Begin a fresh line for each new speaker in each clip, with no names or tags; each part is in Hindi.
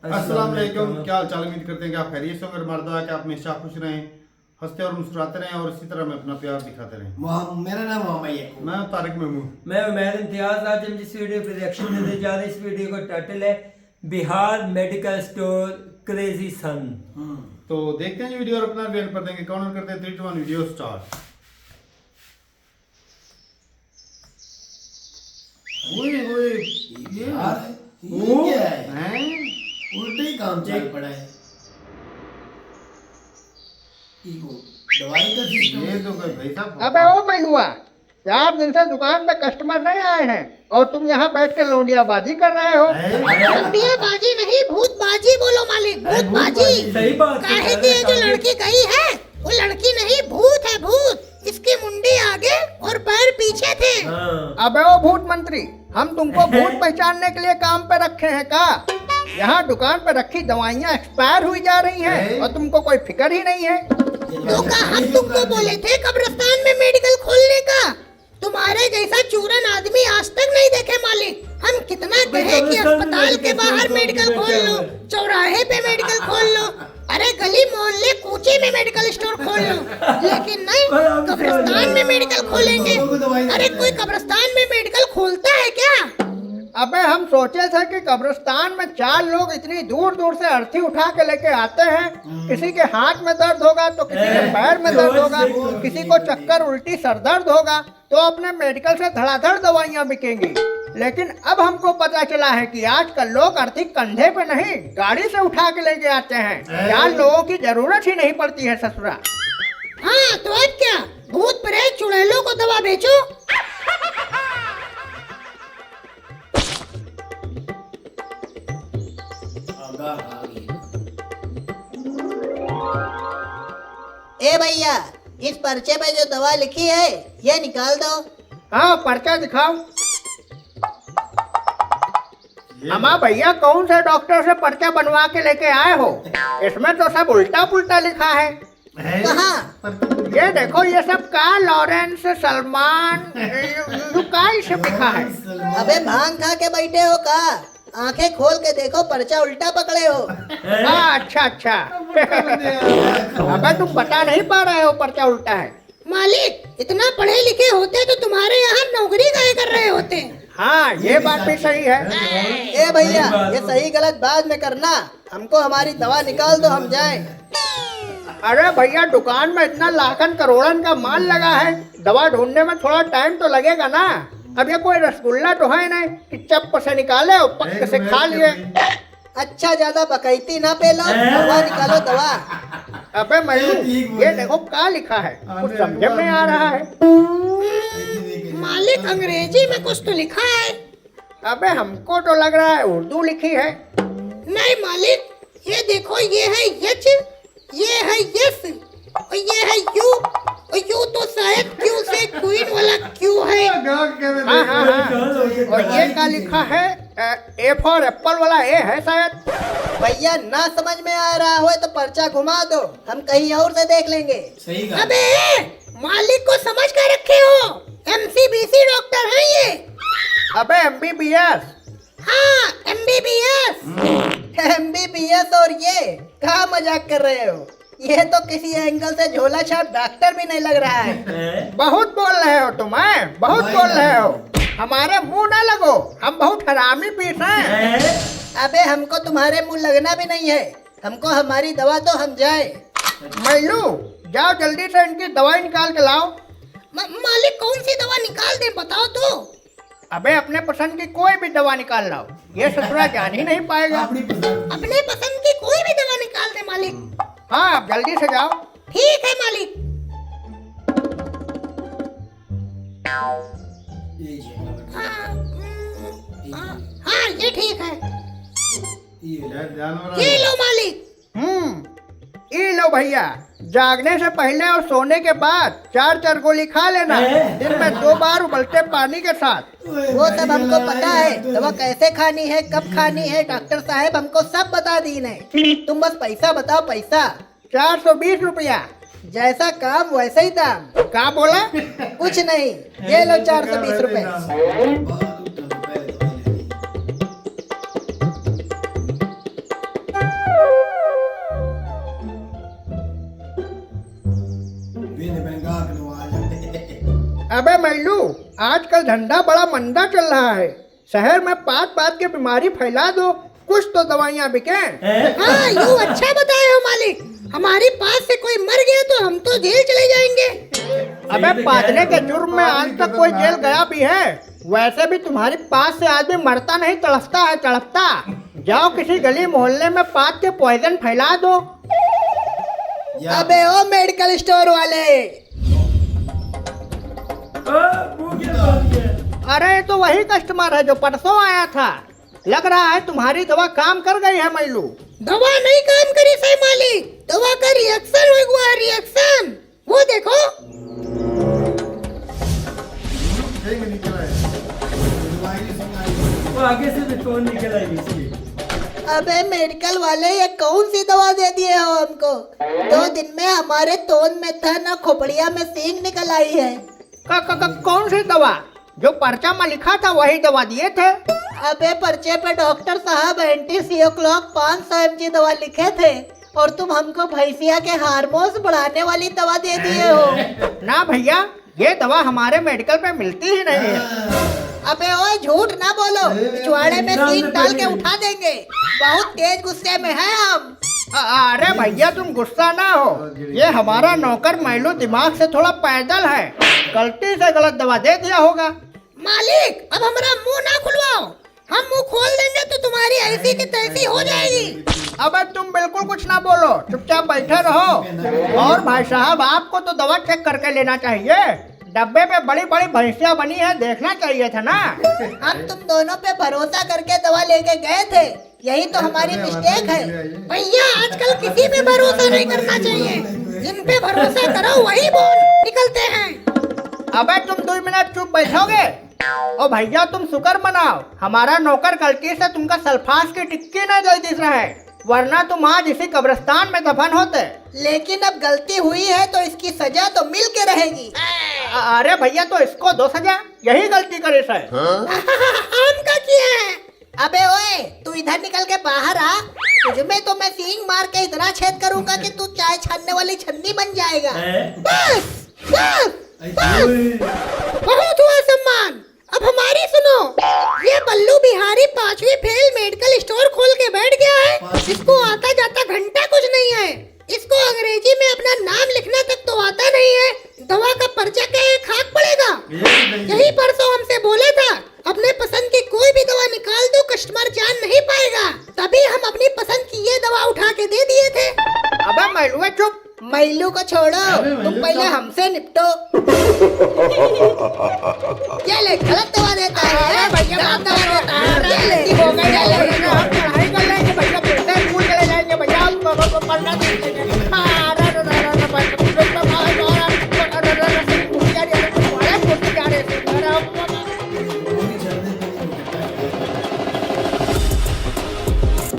अस्सलाम वालेकुम, क्या हाल चाल। उम्मीद करते हैं कि आप खैरियत से होंगे। हमारा दुआ है कि आप हमेशा खुश रहें, हंसते और मुस्कुराते रहें और इसी तरह में अपना प्यार दिखाते रहें।
मेरा नाम मोहम्मद याकूब।
मैं तारिक महमूद।
मैं उमैद इम्तियाज। आज हम जिस वीडियो पर रिएक्शन देने जा रहे हैं, इस वीडियो का टाइटल है बिहार मेडिकल स्टोर क्रेजी सन।
तो देखते हैं ये वीडियो और अपना रिव्यू कर देंगे। काउंट करते हैं 3 2 1 वीडियो स्टार्ट।
यार ये क्या है?
हैं?
उल्टे ही काम चल पड़ा है। वो दवाई का सिस्टम
ये तो कोई भाई साहब।
अबे ओ मैनुआ, 4 दिन से दुकान पे कस्टमर नहीं आए हैं और तुम यहाँ बैठ के लौंडियाबाजी कर रहे हो।
लौंडियाबाजी नहीं, भूतबाजी बोलो मालिक, भूतबाजी।
सही बात है।
काहे की ये जो लड़की गई है वो लड़की नहीं, भूत है भूत। इसकी मुंडी आगे और पैर पीछे थे।
अबे ओ भूत मंत्री, हम तुमको भूत पहचानने के लिए काम पे रखे हैं का? यहाँ दुकान पे रखी दवाइयाँ एक्सपायर हुई जा रही हैं और तुमको कोई फिक्र ही नहीं है।
तो का हम तुमको बोले थे कब्रिस्तान में मेडिकल खोलने का? तुम्हारे जैसा चूरन आदमी आज तक नहीं देखे मालिक। हम कितना कहे कि अस्पताल के बाहर मेडिकल खोल लो, चौराहे पे मेडिकल खोल लो, अरे गली मोहल्ले कूचे में मेडिकल स्टोर खोल लो, लेकिन नहीं, कब्रिस्तान में मेडिकल खोलेंगे। अरे कोई कब्रिस्तान में मेडिकल खोलता है क्या?
अबे हम सोचे थे कि कब्रिस्तान में 4 लोग इतनी दूर दूर से अर्थी उठा के लेके आते हैं, किसी के हाथ में दर्द होगा तो किसी के पैर में दर्द होगा, किसी को चक्कर उल्टी सर दर्द होगा तो अपने मेडिकल से धड़ाधड़ दवाइयाँ बिकेंगी। लेकिन अब हमको पता चला है कि आजकल लोग अर्थी कंधे पे नहीं गाड़ी से उठा के लेके आते हैं। 4 लोगों की जरूरत ही नहीं पड़ती है ससुरा।
हाँ तो अब क्या, भूत प्रेत चुड़ैलों को दवा बेचो। ए भैया, इस पर्चे पे जो दवा लिखी है ये निकाल दो।
हाँ पर्चा दिखाओ। अम्मा भैया, कौन से डॉक्टर से पर्चा बनवा के लेके आए हो? इसमें तो सब उल्टा पुल्टा लिखा है।
कहाँ?
ये देखो, ये सब का लॉरेंस सलमान का सब लिखा है।
अबे भांग खा के बैठे हो का? आंखें खोल के देखो, पर्चा उल्टा पकड़े हो।
हाँ अच्छा अच्छा। अबे तुम बता नहीं पा रहे हो पर्चा उल्टा है।
मालिक, इतना पढ़े लिखे होते तो तुम्हारे यहाँ नौकरी काहे कर रहे होते?
हाँ ये बात भी सही है।
ए भैया, ये सही गलत बाद में करना, हमको हमारी दवा निकाल दो, हम जाएं।
अरे भैया, दुकान में इतना लाखन करोड़न का माल लगा है, दवा ढूंढने में थोड़ा टाइम तो लगेगा ना। अब ये कोई रसगुल्ला तो है नहीं कि चप से निकाले और पक्के से खा लिए।
अच्छा, ज्यादा बकैती ना पेलो, दवा निकालो दवा।
अबे मैनू, ये देखो क्या लिखा है, कुछ समझ में आ रहा है।
मालिक, अंग्रेजी में कुछ तो लिखा है।
अबे हमको तो लग रहा है उर्दू लिखी है।
नहीं मालिक, ये देखो, ये है यच, ये है यस और ये है यू, और यू तो शायद क्यू से क्वीन वाला क्यू है।
हाँ हाँ हाँ, और ये क्या लिखा है? ए फॉर एप्पल वाला ए है शायद।
भैया, ना समझ में आ रहा हो तो पर्चा घुमा दो, हम कहीं और से देख लेंगे।
सही कहा।
अबे मालिक को समझ कर रखे हो, MCBC डॉक्टर हैं ये।
अबे MBBS।
हाँ MBBS और ये क्या मजाक कर रहे हो? ये तो किसी एंगल से झोला छाप डॉक्टर भी नहीं लग रहा है।
बहुत बोल रहे हो तुम, बहुत बोल रहे हो। हमारे मुंह ना लगो, हम बहुत हरामी पीस हैं।
अबे हमको तुम्हारे मुंह लगना भी नहीं है, हमको हमारी दवा दो, हम जाए।
मैलू, जाओ जल्दी से इनकी दवाई निकाल के लाओ।
मालिक, कौन सी दवा निकाल दे बताओ तो।
अबे अपने पसंद की कोई भी दवा निकाल लाओ, ये ससुरा जान ही नहीं पाएगा।
अपने पसंद की कोई भी दवा निकाल दे मालिक।
हाँ अब जल्दी से जाओ।
ठीक है मालिक। हाँ ये ठीक है, ये लो मालिक।
ये लो भैया, जागने से पहले और सोने के बाद 4 गोली खा लेना, दिन में 2 बार उबलते पानी के साथ।
वो सब हमको पता है, दवा कैसे खानी है, कब खानी है, डॉक्टर साहब हमको सब बता दी ने। तुम बस पैसा बताओ, पैसा।
420 रुपया।
जैसा काम वैसे ही दाम।
क्या बोला?
कुछ नहीं, ये लो 420 रुपए।
अबे मैलू, आजकल धंधा बड़ा मंदा चल रहा है। शहर में बात बात की बीमारी फैला दो, कुछ तो दवाइयाँ बिके।
हाँ यूँ अच्छा बताए हो मालिक। हमारे पास से कोई मर गया तो हम तो जेल चले जाएंगे।
अबे पादने के जुर्म में आज तक कोई जेल गया भी है? वैसे भी तुम्हारे पास से आदमी मरता नहीं, तड़पता है तड़पता। जाओ किसी गली मोहल्ले में पाद के पॉइजन फैला दो।
अबे ओ मेडिकल स्टोर वाले,
अरे ये तो वही कस्टमर है जो परसों आया था। लग रहा है तुम्हारी दवा काम कर गई है मैलू।
दवा नहीं काम करी सही मालिक, दवा का रिएक्शन हुआ है, रिएक्शन। वो देखो
निकला है।
वो आगे से भी फोन निकल आई इसकी।
अबे मेडिकल वाले ये कौन सी दवा दे दिए हो हमको? 2 दिन में हमारे तोन में था ना खोपड़िया में सींग निकल आई है।
कौन सी दवा? जो पर्चा में लिखा था वही दवा दिए थे।
अबे पर्चे पे डॉक्टर साहब एंटी-सियोक्लॉक 500 mg दवा लिखे थे और तुम हमको भैंसिया के हार्मोन्स बढ़ाने वाली दवा दे दिए हो।
ना भैया, ये दवा हमारे मेडिकल पे मिलती ही नहीं है।
अबे ओए झूठ ना बोलो, पिछवाड़े में सींग डाल के उठा देंगे। बहुत तेज गुस्से में है हम।
अरे भैया तुम गुस्सा ना हो, ये हमारा नौकर मैलू दिमाग से थोड़ा पैदल है, गलती से गलत दवा दे दिया होगा।
मालिक अब हमारा मुंह ना खुलवाओ, हम मुंह खोल देंगे तो तुम्हारी ऐसी की तैसी हो जाएगी।
अबे तुम बिल्कुल कुछ ना बोलो, चुपचाप बैठे रहो। और भाई साहब, आपको तो दवा चेक करके लेना चाहिए। डब्बे पे बड़ी बड़ी भैंसिया बनी है, देखना चाहिए था ना।
हम तुम दोनों पे भरोसा करके दवा लेके गए थे, यही तो हमारी मिस्टेक है। भैया आजकल किसी पे भरोसा नहीं करना चाहिए, जिन पे भरोसा करो वही बोल निकलते हैं।
अबे तुम 2 मिनट चुप बैठोगे? ओ भैया तुम शुक्र मनाओ, हमारा नौकर गलती से तुमका सल्फास की टिक्की न दे दिस रहे, वरना तुम आज इसी कब्रिस्तान में दफन होते।
लेकिन अब गलती हुई है तो इसकी सजा तो मिल के रहेगी।
अरे भैया तो इसको दो सजा, यही गलती करे है।
हम का किया है? अबे ओए तू इधर निकल के बाहर आ, तुझमें तो मैं सींग मार के इतना छेद करूंगा कि तू चाय छानने वाली छन्नी बन जाएगा। बस बस बस, बहुत हुआ सम्मान। अब हमारी सुनो, ये बल्लू बिहारी 5वीं फेल मेडिकल स्टोर खोल के बैठ गया है। इसको आता जाता घंटा कुछ नहीं है। इसको अंग्रेजी में अपना नाम लिखना तक तो आता नहीं है, दवा का पर्चा क्या खाक पड़ेगा। यही परसों हमसे बोला था, अपने पसंद की कोई भी दवा निकाल दो, कस्टमर जान नहीं पाएगा। तभी हम अपनी पसंद की ये दवा उठा के दे दिए थे।
अबे मैलू चुप,
मैलू को छोड़ो, तुम पहले हमसे निपटो। क्या ले गलत दवा देता है भैया, गलत दवा देता है। ये ले हो गई, ये ले हम पढ़ाई कर लेंगे भैया, फिर से स्कूल चले जाएंगे भैया, हम पढ़ना देंगे।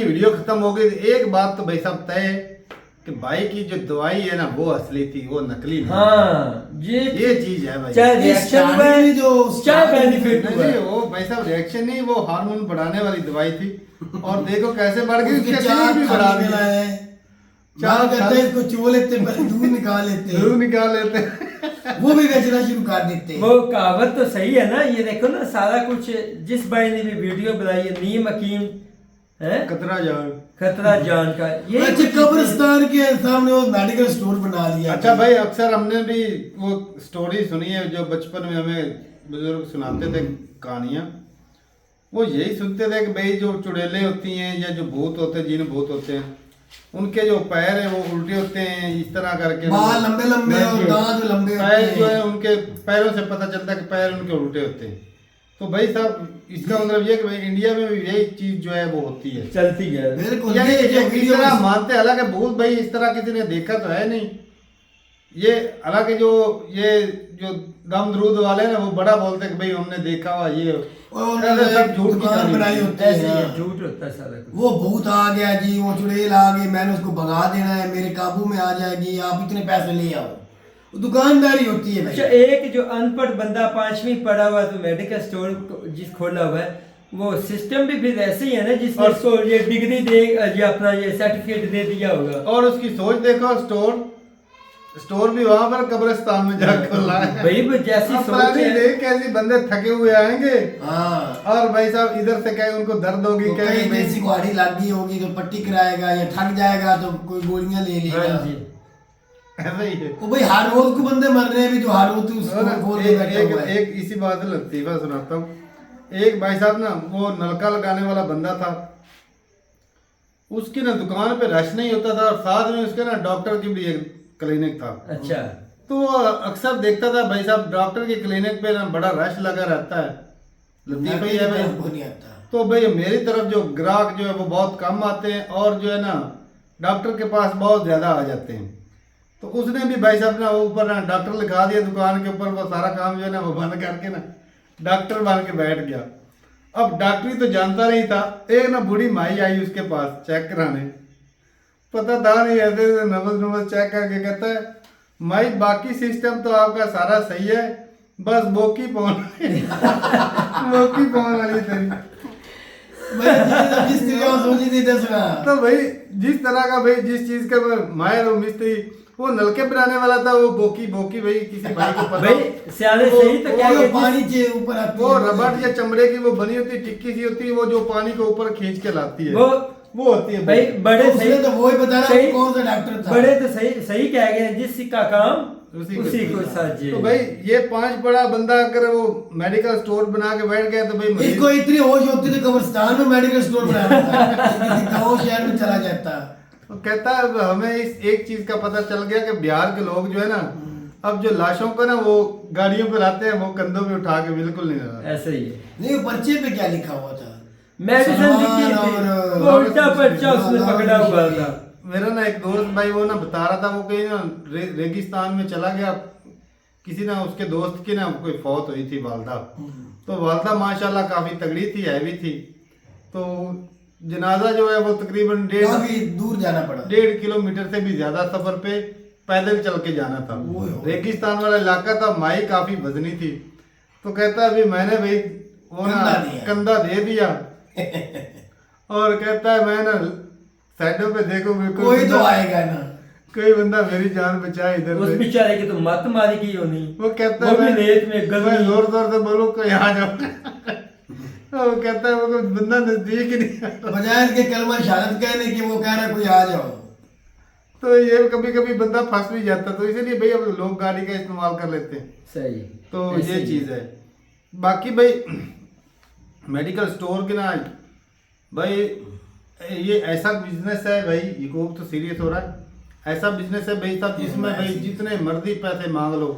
वीडियो खत्म हो गई। एक बात तो भाई साहब तय है कि भाई की जो दवाई है ना वो असली थी, वो नकली नहीं।
हाँ,
ये चीज है भाई।
चाहे रिएक्शन हुआ है, चाहे बेनिफिट हुआ है।
नहीं, वो भाई साहब रिएक्शन नहीं, वो हार्मोन बढ़ाने वाली दवाई थी। और देखो कैसे बढ़ गई, उसके शरीर भी बढ़ा दिया है।
चार करते हैं इसको, चो लेते हैं, दूध निकाल लेते हैं,
दूध निकाल लेते हैं,
वो भी बेचना शुरू कर देते हैं।
वो कहावत तो सही है ना। ये देखो ना, सारा कुछ जिस भाई ने भी वीडियो बनाई है, नीम हकीम है,
खतरा जान
खतरा जान का, ये
अच्छा कब्रिस्तान के सामने वो मेडिकल स्टोर बना लिया।
अच्छा भाई, अक्सर हमने भी वो स्टोरी सुनी है जो बचपन में हमें बुजुर्ग सुनाते थे कहानियां। वो यही सुनते थे कि भाई जो चुड़ैलें होती हैं या जो भूत होते हैं, जिन भूत होते हैं, उनके जो पैर है वो उल्टे होते हैं, इस तरह करके
बाल लंबे लंबे और दांत लंबे होते
पैर जो
हैं।
है उनके पैरों से पता चलता है कि पैर उनके उल्टे होते हैं। तो भाई साहब इसका मतलब ये कि भाई इंडिया में भी यही चीज जो है वो होती है,
चलती है।
बिल्कुल,
यानी
ये जो
इस
वीडियो
तरह
में-
मानते, हालांकि भूत भाई इस तरह किसी ने देखा तो है नहीं। ये हालांकि जो गमदरूद वाले ना वो बड़ा बोलते कि भाई हमने देखा हुआ ये,
और
ऐसे सब झूठ की
दुकान
कहानी
बनाई
है।
होती
ऐसे ही
है।
है, झूठ होता है सारा कुछ।
वो भूत आ गया जी, वो चुड़ैल आ गई, मैंने उसको भगा देना है, मेरे काबू में आ जाएगी, आप इतने पैसे ले आओ। वो दुकानदारी होती है
अच्छा,
भाई।
एक जो अनपढ़ बंदा 5वीं पढ़ा हुआ तो मेडिकल स्टोर जिस खोला हुआ है, वो सिस्टम भी फिर ऐसे ही है ना, जिसने
और-
उसको ये डिग्री दे, ये अपना ये सर्टिफिकेट दे दिया होगा।
और उसकी सोच देखो, स्टोर स्टोर भी वहां पर कब्रिस्तान में जाकर खोला है।
भाई वो जैसी
अब
सोच
पुरानी
है,
देख कैसे बंदे थके हुए आएंगे
हाँ
और भाई साहब इधर से कहे उनको दर्द होगी,
तो
कहे
कहीं
भाई
जैसी कुहाड़ी लग गई होगी तो पट्टी कराएगा या थक जाएगा तो कोई गोलियां ले लेगा।
हाँ जी,
ऐसा ही है।
वो भाई हर रोज को बंदे मर रहे हैं भी जो हर रोज उसको खोल के बैठा हुआ है।
एक इसी बात से लतीफा सुनाता हूँ। एक भाई साहब ना वो नलका लगाने वाला बंदा था, उसकी ना दुकान पे रश नहीं होता था और साथ में उसके ना डॉक्टर की भी एक क्लिनिक था।
अच्छा,
तो वो अक्सर देखता था भाई साहब डॉक्टर की क्लिनिक पे ना बड़ा रश लगा रहता है, लतीफा ही है भाई।
हमको नहीं आता।
तो भाई मेरी तरफ जो ग्राहक जो है वो बहुत कम आते हैं और जो है ना डॉक्टर के पास बहुत ज़्यादा आ जाते हैं। तो उसने भी भाई साहब ना वो ऊपर ना डॉक्टर लिखा दिया दुकान के ऊपर, वो सारा काम जो है ना वो बंद करके ना डॉक्टर बन के बैठ गया। अब डॉक्टरी तो जानता नहीं था, एक ना बूढ़ी माई आई उसके पास चेक कराने, पता था नहीं, ऐसे नंबर चेक करके कहता है माई बाकी सिस्टम तो आपका सारा सही है, बस बोकी पौन बोकी पौन वाली तेरी।
भाई मिस्त्री और सोची थी दसना।
तो भाई जिस तरह का भाई जिस चीज का माहिर हो मिस्त्री, वो नलके बनाने वाला था वो बोकी भाई किसी भाई को पता
भाई सियाने सही तो क्या
वो
कहते
पानी के ऊपर आती
वो
है।
रबड़ या चमड़े की वो बनी होती है, टिक्की सी होती है, वो जो पानी को ऊपर खींच के लाती है, वो होती है
भाई बड़े
उसने
सही
तो वही बताया
सही-
कौन सा डॉक्टर था।
बड़े तो सही कह गए, जिस का काम उसी को साझे।
तो भाई ये 5 बड़ा बंदा अगर वो मेडिकल स्टोर बना के बैठ गया तो भाई मरीज-
इसको इतनी होश होती तो कब्रिस्तान में मेडिकल स्टोर बनाया था। किसी गाँव शहर में चला जाता।
वो कहता है हमें इस एक चीज का पता चल गया कि बिहार के लोग जो है ना अब जो लाशों को ना वो गाड़ियों पे लाते हैं, वो कंधों पे उठा के बिल्कुल नहीं लाते।
ऐसे ही है,
नहीं वो पर्चे पे क्या लिखा हुआ था?
मेडिसिन लिखी थी,
और-
वो उल्टा पर्चा उसने पकड़ा हुआ था।
मेरा ना एक दोस्त भाई वो ना बता रहा था, वो कहीं ना रेगिस्तान में चला गया, किसी ना उसके दोस्त की ना कोई फौत हुई थी वालदा। तो वालदा माशाल्लाह काफी तगड़ी थी, हैवी थी। तो जनाजा जो है वो तकरीबन
काफी दूर जाना पड़ा।
1.5 किलोमीटर से भी ज्यादा सफर पे पैदल चल के जाना था। रेगिस्तान वाला इलाका था, माई काफी वजनी थी। तो कहता है अभी मैंने भाई वो ना कंधा दे दिया और कहता है मैं ना साइडों पे देखो
कोई तो आएगा ना।
कोई बंदा मेरी जान बचाए इधर
उस
से।
बेचारे की तो मत मारी की होनी,
वो कहता
वो
है
भी रेत में
मैं
गंदी।
जोर जोर से बोलूं कोई आ जाओ वो कहता है वो कोई बंदा नजदीक ही नहीं आता।
बजाय इसके कलमा शहादत कहने की वो कह रहा है कोई आ जाओ।
तो ये कभी कभी बंदा फंस भी जाता, तो इसीलिए भाई अब लोग गाड़ी का इस्तेमाल कर लेते हैं।
सही,
तो
ऐसे
ये
ही।
चीज है। बाकी भाई मेडिकल स्टोर के ना भाई ये ऐसा बिजनेस है भाई, ये तो सीरियस हो रहा है, ऐसा बिजनेस है भाई साहब जिसमें भाई जितने मर्जी पैसे मांग लो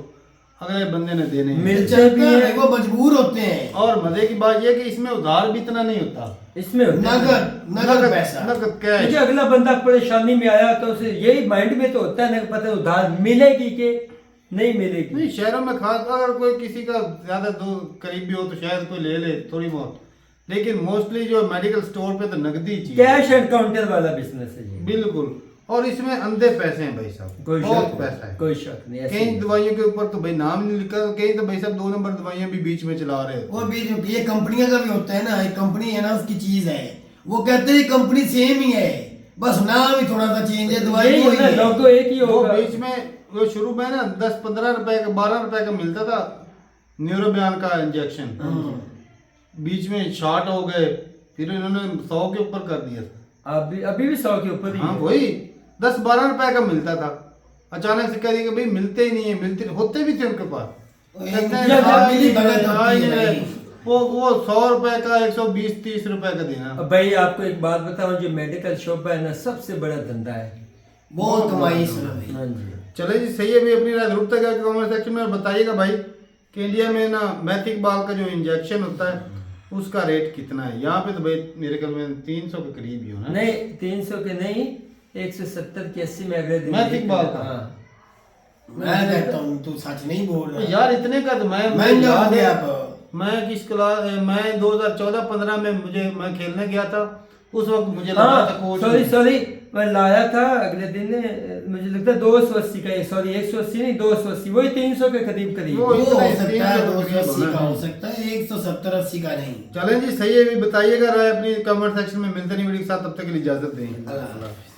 अगले बंदे ने देने हैं।
मिलते भी है,
वो मजबूर होते हैं।
और मजे की बात यह कि इसमें उधार भी इतना नहीं होता,
इसमें होते हैं।
नगद पैसा।
नगद कैश।
क्योंकि अगला बंदा परेशानी में आया तो उसे यही माइंड में तो होता है ना, पता है उधार मिलेगी कि नहीं मिलेगी।
नहीं शहरों में खास अगर कोई किसी का ज्यादा दो करीबी हो तो शायद कोई ले ले थोड़ी बहुत, लेकिन मोस्टली जो मेडिकल स्टोर पे तो नगदी चीज है।
कैश एंड काउंटर वाला बिजनेस है ये,
बिल्कुल। और इसमें अंधे पैसे हैं भाई साहब,
कोई
बहुत
शक
पैसा है।
नहीं, कोई शक नहीं। ऐसे
कई
ही।
दवाइयों के ऊपर तो भाई नाम नहीं लिखा, कई तो भाई साहब 2 नंबर दवाइयां भी बीच में चला रहे
वो
होते हैं।
भी ये कंपनियां का भी होता है ना, एक कंपनी है ना उसकी चीज है, वो कहते हैं कंपनी सेम ही है, बस नाम ही थोड़ा सा चेंज है, दवाई
यही
वही
है ना,
है।
लोगो एक ही
वो
होगा।
बीच में वो शुरू में ना 10-15 रुपए का 12 रुपए का मिलता था न्यूरोबियान का इंजेक्शन, बीच में 60 हो गए, फिर इन्होंने 100 के ऊपर कर दिया।
अभी भी 100 के ऊपर ही
हाँ
है।
वही 10-12 रुपए का मिलता था, अचानक से कह दिया कि भाई मिलते ही नहीं है, मिलते होते भी थे उनके पास। कहते हैं,
जब मिली
"हाँ,
भगत
हाँ,
होती है
ये
भाई।"
वो 100 रुपए का 120-30 रुपए का देना।
अब भाई आपको एक बात बताऊं, जो मेडिकल शॉप है ना सबसे बड़ा धंधा है।
बहुत कमाई इसमें भाई।
हाँ जी,
चले जी सही है भी, अपनी राय जरूर तक कमेंट सेक्शन में बताइएगा भाई कि इंडिया में ना मैथिक बाल का जो इंजेक्शन होता है उसका रेट कितना है। यहाँ पे तो भाई मेरे ख्याल में 300 के करीब ही होना।
नहीं 300 के नहीं, 170 के 80 में अगले दिन
मैथिक बाल का?
हाँ।
मैं कहता हूँ तू सच नहीं बोल
तो
रहा
यार इतने का तो मैं
महंगा हो
याद है,
गया अब।
मैं किस क्लास मैं 2014-15 में मैं खेलने गया था, उस वक्त मुझे लगा था
हाँ
कोच
सॉरी मैं लाया था अगले दिन, मुझे लगता है 280 का, सॉरी 180 नहीं 280, वही 300 के करीब करीब।
वो
वो हो
इतना ही
सकता है
300
280 का
होना।
हो सकता है, 170-80 का नहीं।
चलें जी सही है भी, बताइएगा राय अपनी कमेंट सेक्शन में। मिलते नहीं वीडियो के साथ, तब तक के लिए इजाजत दें।
अल्लाह हाफ़िज़।